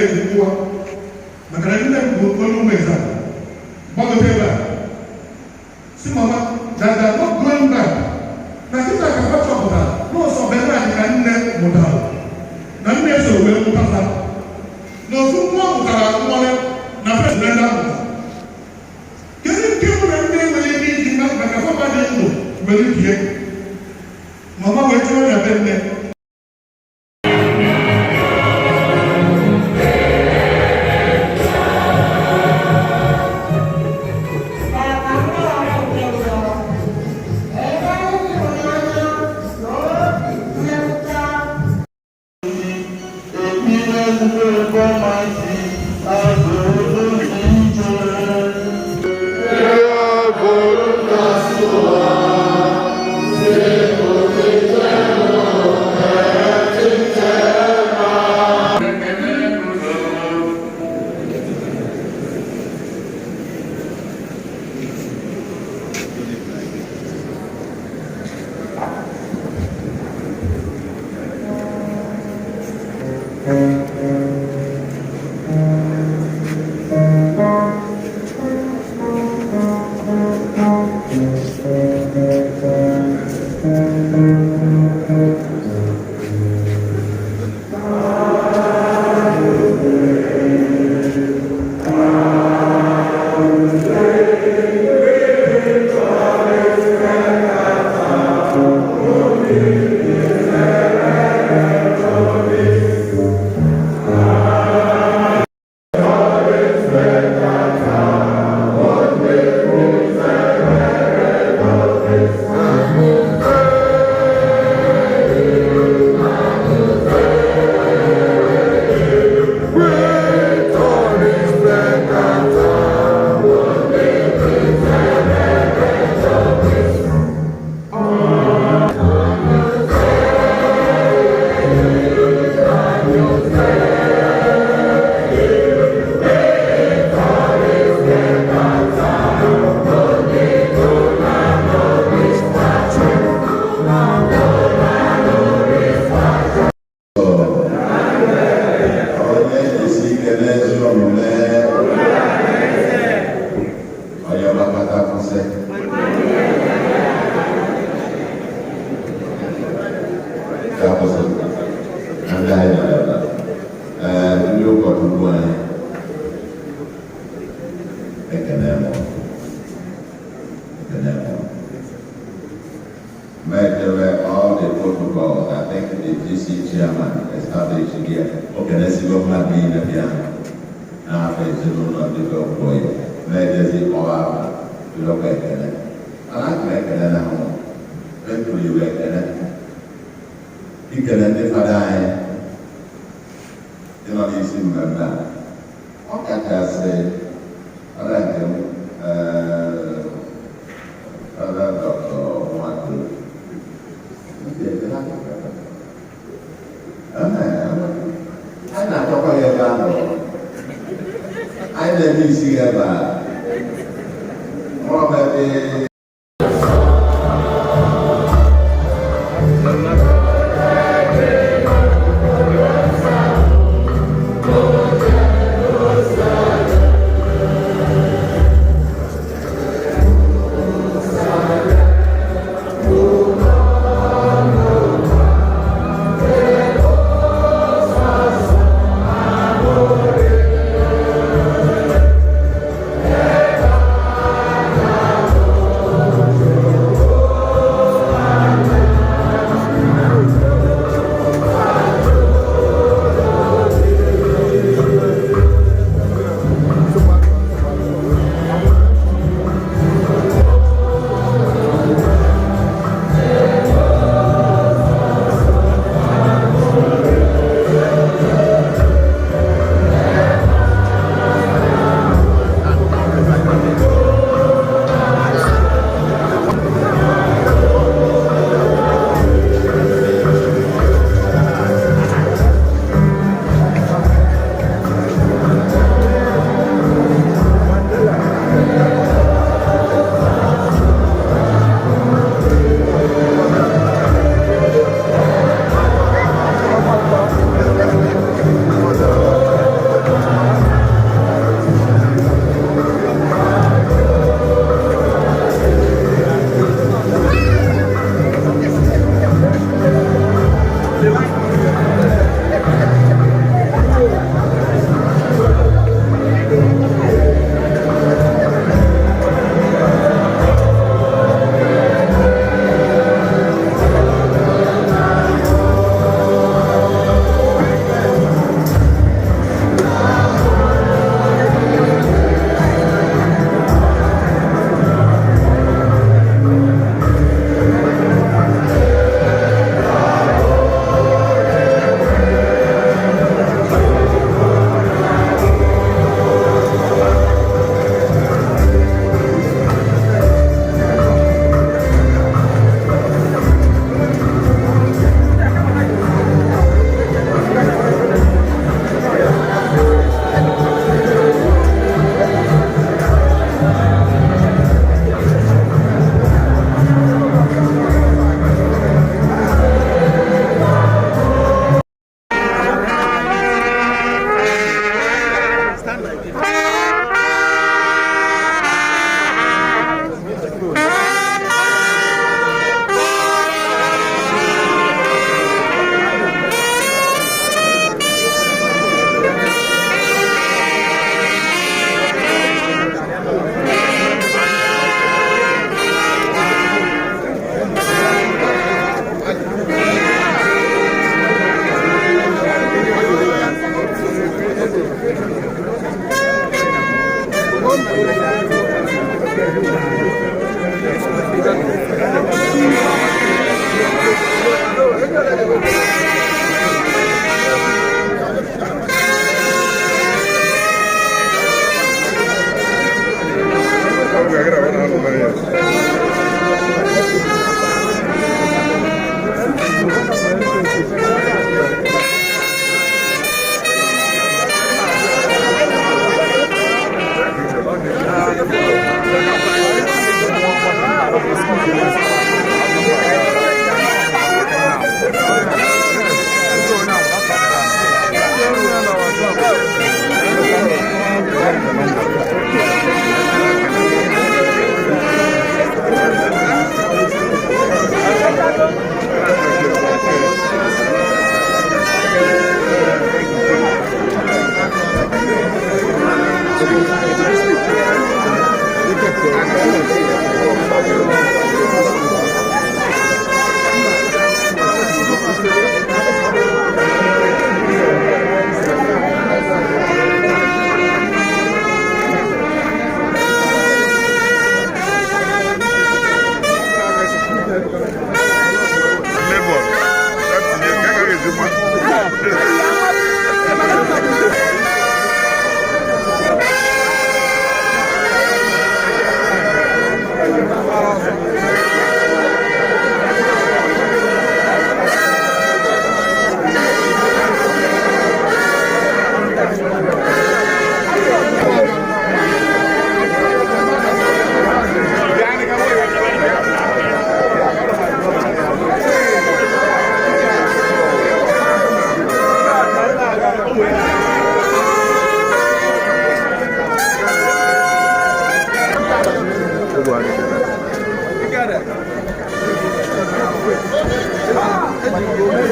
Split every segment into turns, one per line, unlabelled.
ilikuwa makarani na kuona umeza bado tena si mama dada no going back na kita kapata muda no so bena ni kanne muda na nne so we mutasa no so mo mutara mo na fe nenda muda kile kitu na nne we ni na kafa ba ni ndo we ni pie mama we tu na benne
All the protocols, I think the GC chairman established here. Okay, let's go back in the piano. Now, I say, not the go for you. Let us all out to look at it. I like back at it now. Let me you back at it. You can identify, you know, you see my man. What can I say? I like him. Other doctor want to. I not talk about I never see about probably.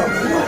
Trumpet.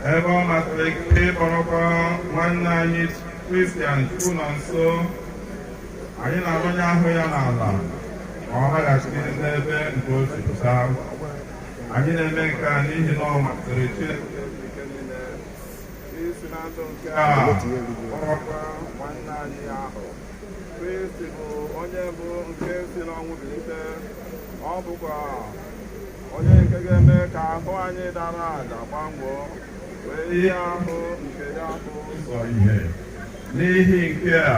Ever must make paper one night Christian school and so I didn't run out here now. All I got to be there and go to the south. I didn't make any normal to return. Onye nke ga-eme ka ahụ anyị dara ada gbamgbọ wee ihe ahụ nke ya bụ ụzọ ihe. N'ihi nke a,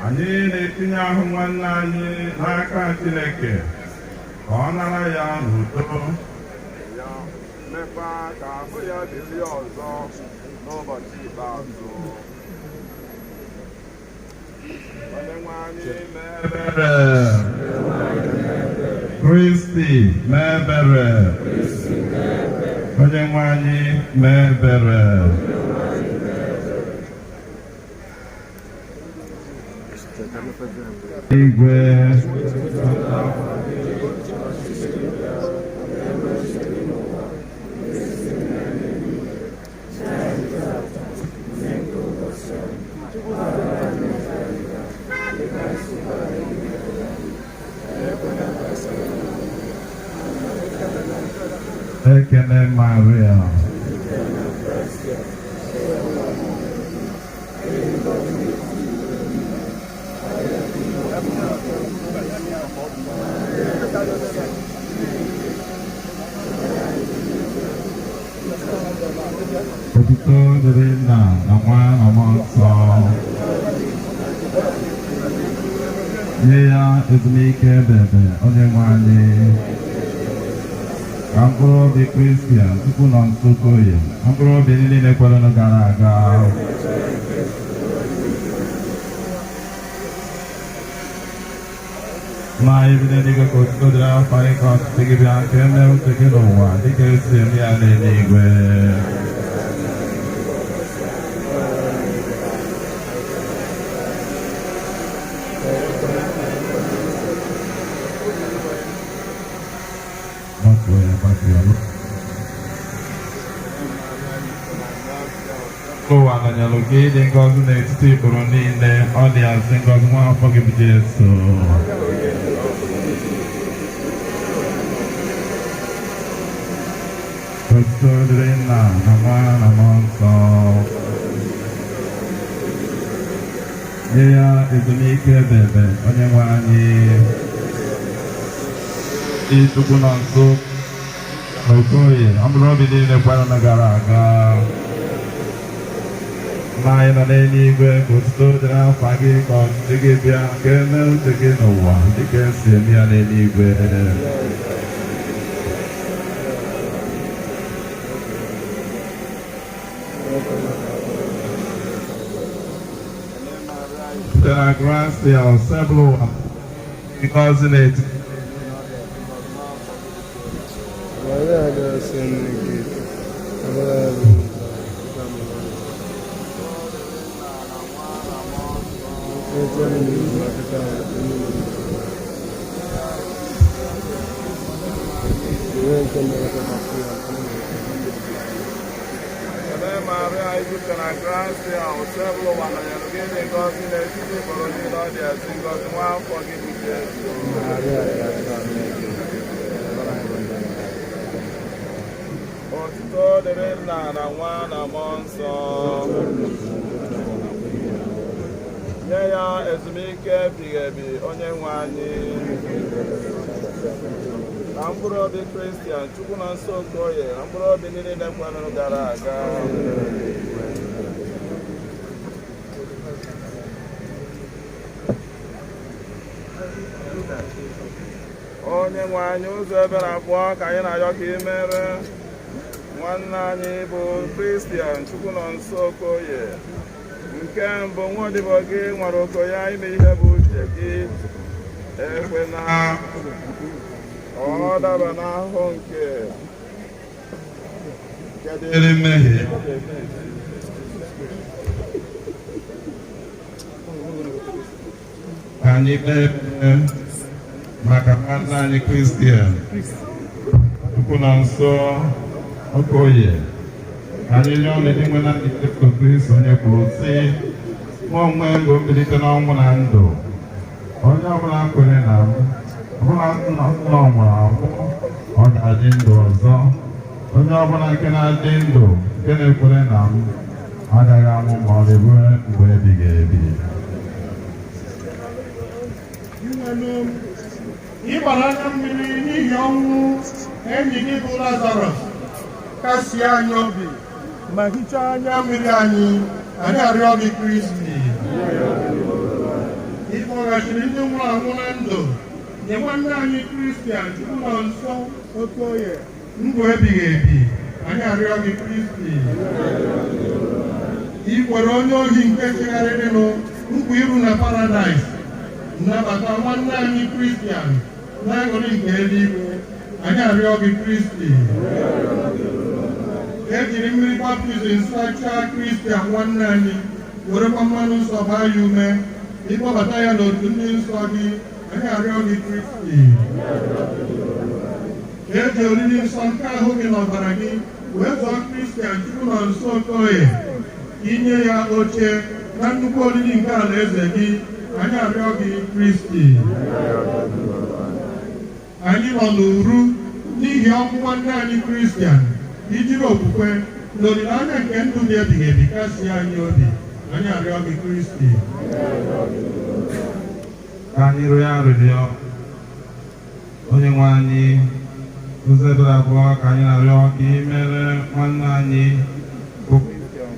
anyị na-etinye ahụ nwanne anyị n'aka Chineke ka ọ nara ya n'udo ya mekwa ka ahụ ya dịrị ọzọ n'ụbọchị ikpeazụ. Onyenwe anyị mee ebere. Kristi mee ebere. Onyenwe anyị mee ebere. Igwe Ekene Maria. Otito dịrị Nna na Nwa na Mmụọ Nsọ. Nye ya ezumike ebebe Onyenwe anyị. Ka mkpụrụ obi Kristian tupu nọ nso koye, mkpụrụ obi ndị niile kwerenụ gara aga. Na ebido n'igwe ka otuto dịrị afọ anyị ka ọtụtụ gị bịa ka e mee uche gị n'ụwa dịka esi eme ya n'eluigwe. Ụwa nọnyelụ gị dị ngọzi n'etiti ikpuru niile, ọ dị asị ngọzi nwa afọ gị bụ Jesu. Otuto dịrị Nna na Nwa na Mmụọ Nsọ. Nye ya ezumike ebebe Onyenwe anyị. Ndị Chukwu nọ nso n'Okoye, mkpụrụ obi niile kwara na gara aga. Nna anyị nọ n'eluigwe, ka otuto dịrị afa gị ka ọchịchị gị bịa ka e mee uche gị n'ụwa dịka esi eme ya n'eluigwe. Site na Gracia Oseblo ngọzi n'etiti Maria ibuka na Gracia Oseblo wananyelu gị dị ngọzi n'etiti ikpuru niile, ọ dị ezi ngọzi nwa afọ gị bụ Jesu. Otuto dịrị Nna na Nwa na Mmụọ Nsọ. ya ezumike ebighị ebi onye nwe anyị. Na mkpụrụ obi Kristian Chukwu na Nsọ Okoye na mkpụrụ obi niile kwenyere gara aga. Onye nwe anyị ụzọ ebere abụọ ka anyị na-ayọ ka ị mere nwanne anyị bụ Kristian Chukwu na Nsọ Okoye. Nke mbụ, nwaodibo gị nwere oko ya ime ihe bụ uche gị. Ekwena ọ daba n'ahụhụ nke dịrị mmehie. Ka anyị kpee ekpere maka nwanne anyị Kristian Chukwu na Nsọ Okoye. Anyị rịọ n'ịdị nwe na ndị Kristo onye kwuru sị, mụ onwe m bụ mbilite n'ọnwụ na ndụ. Onye ọbụla kwere na m, ọbụla nna nwụrụ anwụ, ọ ga-adị ndụ ọzọ. Onye ọbụla nke na-adị ndụ nke na-ekwere na m agaghị anwụ ma ọ dịbụ mgbe ebighị ebi.
Ị gbara anya mmiri n'ihi ọnwụ enyi gị bụ Lazarọs, kasie anyị obi ma hichaa anya mmiri anyị arịọ gị Kristi. Ị kpọghachiri ndị nwụrụ anwụ na ndụ, nye nwanne anyị Kristian Chukwu na Nsọ Okoye ndụ ebighị ebi, anyị arịọ gị Kristi. Ị kwere onye ohi nke chegharịrịnụ nkwa iru na Paradaịs, nnabata nwanne anyị Kristian n'aṅụrị nke eluigwe, anyị arịọ gị Kristi. Ejiri mmiri baptizim sachaa Kristian nwanne anyị, werekwa mmanụ nsọ gbaa ya ume, ịkpọbata ya n'otu ndị nsọ gị, anyị arịọ gị Kristi. Eji oriri nsọ nke ahụ gị na ọbara gị wee zọọ Kristian Chukwu na Nsọ Okoye, inye ya oche na nnukwu oriri nke alaeze gị, anyị arịọ gị Kristi. Anyị nọ n'uru n'ihi ọnwụ nwanne anyị Kristian, ijiri okwukwe na olileanya nke ndụ dị ebighị ebi kasie anyị obi, anyị arịọ gị Kristi.
Ka anyị rịọ arịrịọ onye nwe anyị ụzọ ebere abụọ ka anyị na-arịọ ka ị mere nwanne anyị bụ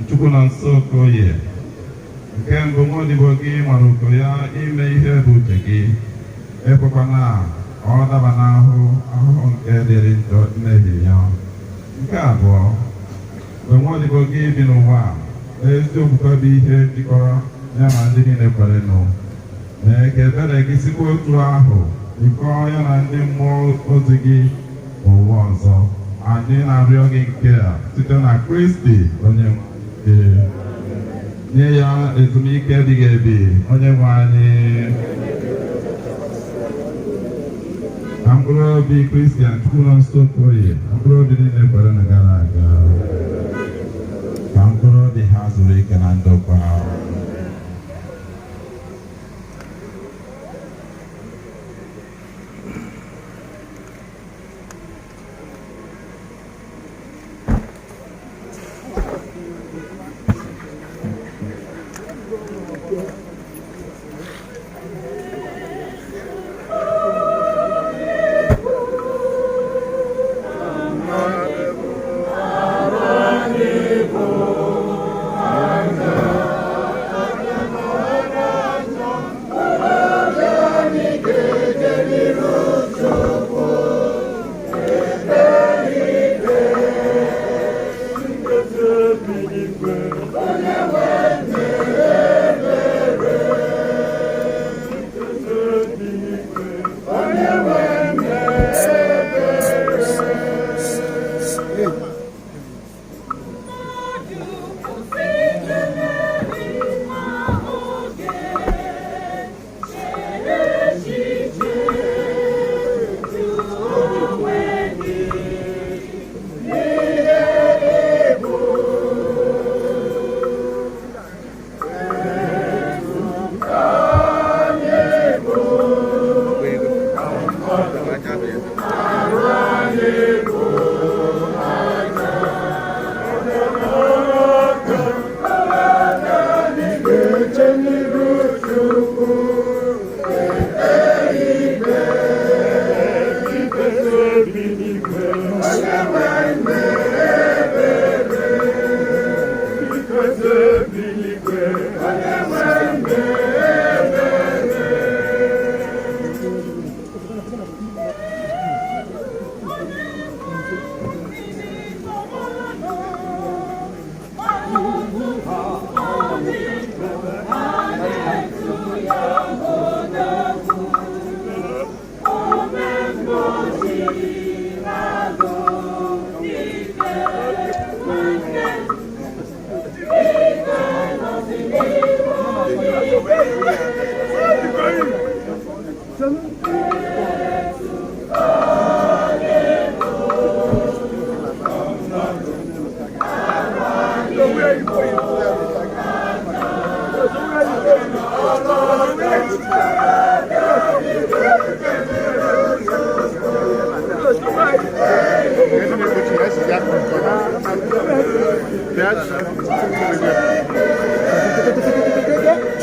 Chukwu na Nsọ Okoye. Nke mbụ, nwaodibo gị nwere oko ya ime ihe bụ uche gị. Ekwekwana ọ daba n'ahụhụ nke dịrị njọ mmehie ya. Nke abụọ, mgbe nwaodibo gị bi n'ụwa, ezi okwukwe bụ ihe jikọrọ ya na ndị niile kwere nụ. Mee ka ebere gị sikwa otu ahụ jikọọ ya na ndị mmụọ ozi gị n'ụwa ọzọ. Anyị na-arịọ gị nke a site na Kristi onye nye ya ezumike ebighị ebi onye nwe anyị. Na mkpụrụ obi Kristian Chukwu na Nsọ Okoye, na mkpụrụ obi niile kwere na gara aga, ka mkpụrụ obi ha zuru ike na ndokwa.
Onye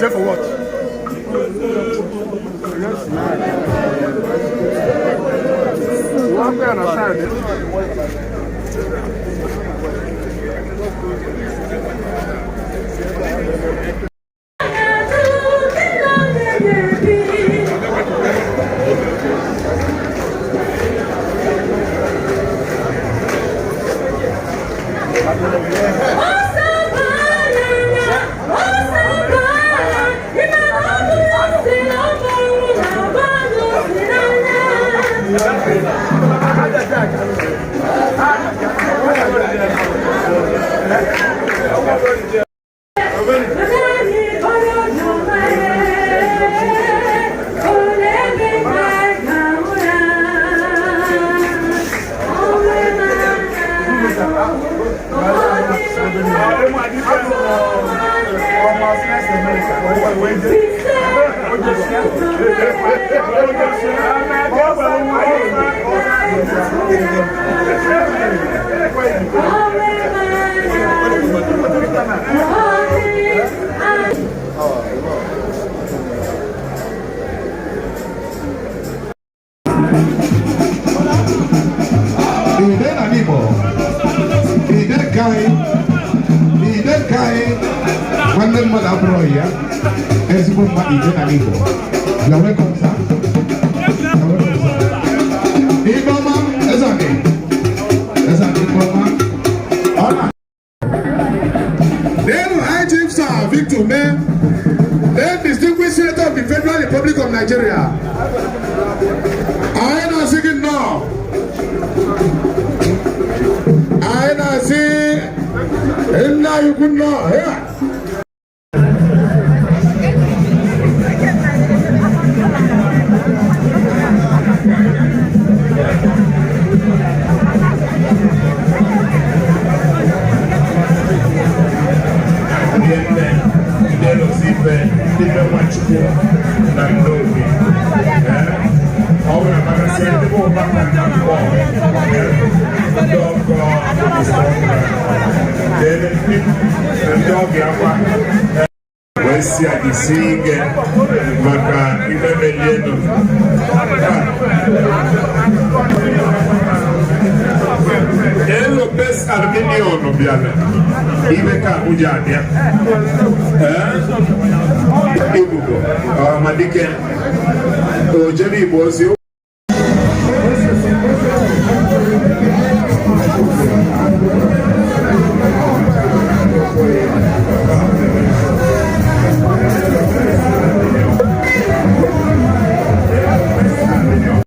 Chef for what? One guy on the side. Then distinguished senator of the Federal Republic of Nigeria. I am singing now. I am singing. And now you could know. Wesi akisinge maka imemelieno Elo bes Arminiono biale Ibeka ujania Ibugo Madike Ojeni bozi